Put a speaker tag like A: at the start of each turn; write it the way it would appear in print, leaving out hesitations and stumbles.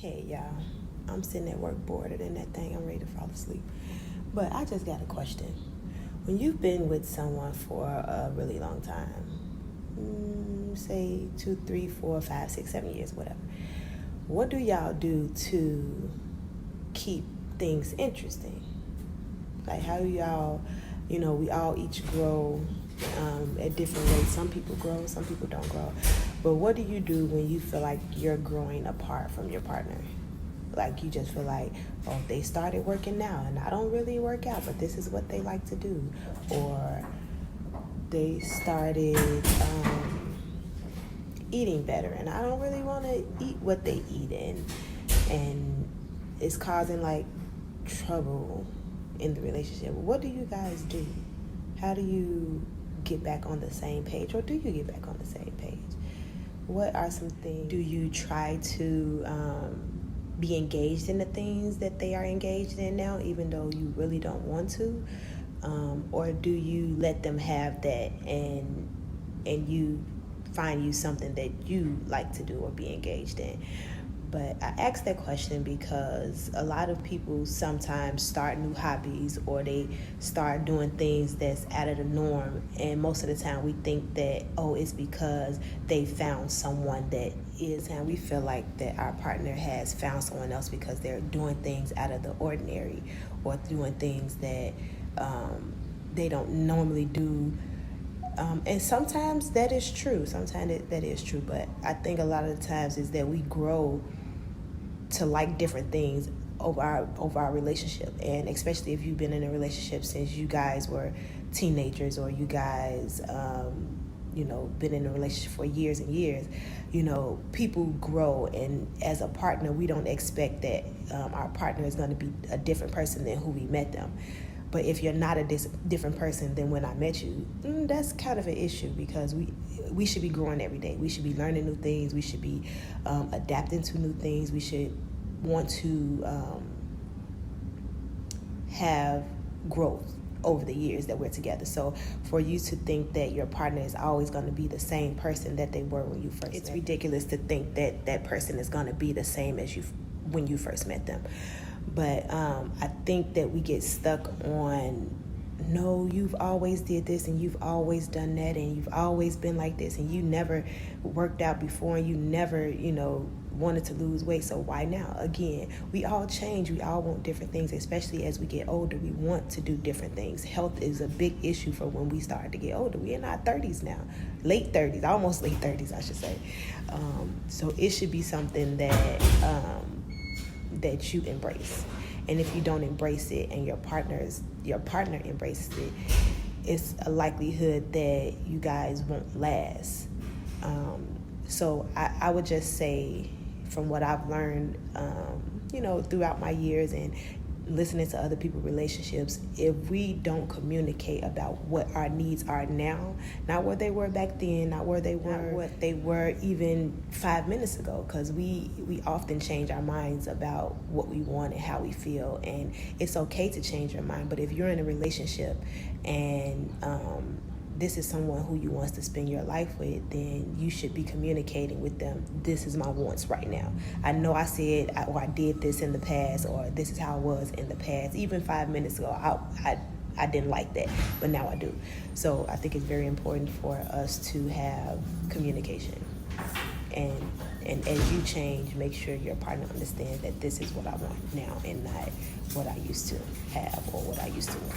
A: Hey y'all, I'm sitting at work bored and that thing, I'm ready to fall asleep. But I just got a question. When you've been with someone for a really long time, say 2, 3, 4, 5, 6, 7 years, whatever, what do y'all do to keep things interesting? Like how do y'all, we all each grow at different rates. Some people grow, some people don't grow. But what do you do when you feel like you're growing apart from your partner? Like you just feel like, oh, they started working now and I don't really work out, but this is what they like to do. Or they started eating better and I don't really want to eat what they eat, and it's causing like trouble in the relationship. What do you guys do? How do you get back on the same page, or do you get back on the same page? What are some things? Do you try to be engaged in the things that they are engaged in now, even though you really don't want to? Or do you let them have that and you find you something that you like to do or be engaged in? But I asked that question because a lot of people sometimes start new hobbies or they start doing things that's out of the norm. And most of the time we think that, oh, it's because they found someone that is, and we feel like that our partner has found someone else because they're doing things out of the ordinary or doing things that they don't normally do. And sometimes that is true. Sometimes that is true. But I think a lot of the times is that we grow to like different things over our relationship. And especially if you've been in a relationship since you guys were teenagers, or you guys been in a relationship for years and years, people grow, and as a partner we don't expect that our partner is going to be a different person than who we met them. But if you're not a different person than when I met you, that's kind of an issue, because we should be growing every day. We should be learning new things. We should be adapting to new things. We should want to have growth over the years that we're together. So for you to think that your partner is always going to be the same person that they were when you first met, it's ridiculous to think that that person is going to be the same as you when you first met them. But I think that we get stuck on, no, you've always did this and you've always done that and you've always been like this and you never worked out before and you never, wanted to lose weight, so why now? Again, we all change. We all want different things, especially as we get older. We want to do different things. Health is a big issue for when we start to get older. We're in our 30s now, late 30s, almost late 30s, I should say. So it should be something that that you embrace. And if you don't embrace it and your partner embraces it, it's a likelihood that you guys won't last. So I would just say, from what I've learned, throughout my years and listening to other people's relationships, if we don't communicate about what our needs are now, not what they were back then, not what they were even 5 minutes ago, because we often change our minds about what we want and how we feel, and it's okay to change your mind. But if you're in a relationship and this is someone who you want to spend your life with, then you should be communicating with them. This is my wants right now. I know I said or I did this in the past, or this is how I was in the past. Even 5 minutes ago, I didn't like that, but now I do. So I think it's very important for us to have communication. And as you change, make sure your partner understands that this is what I want now and not what I used to have or what I used to want.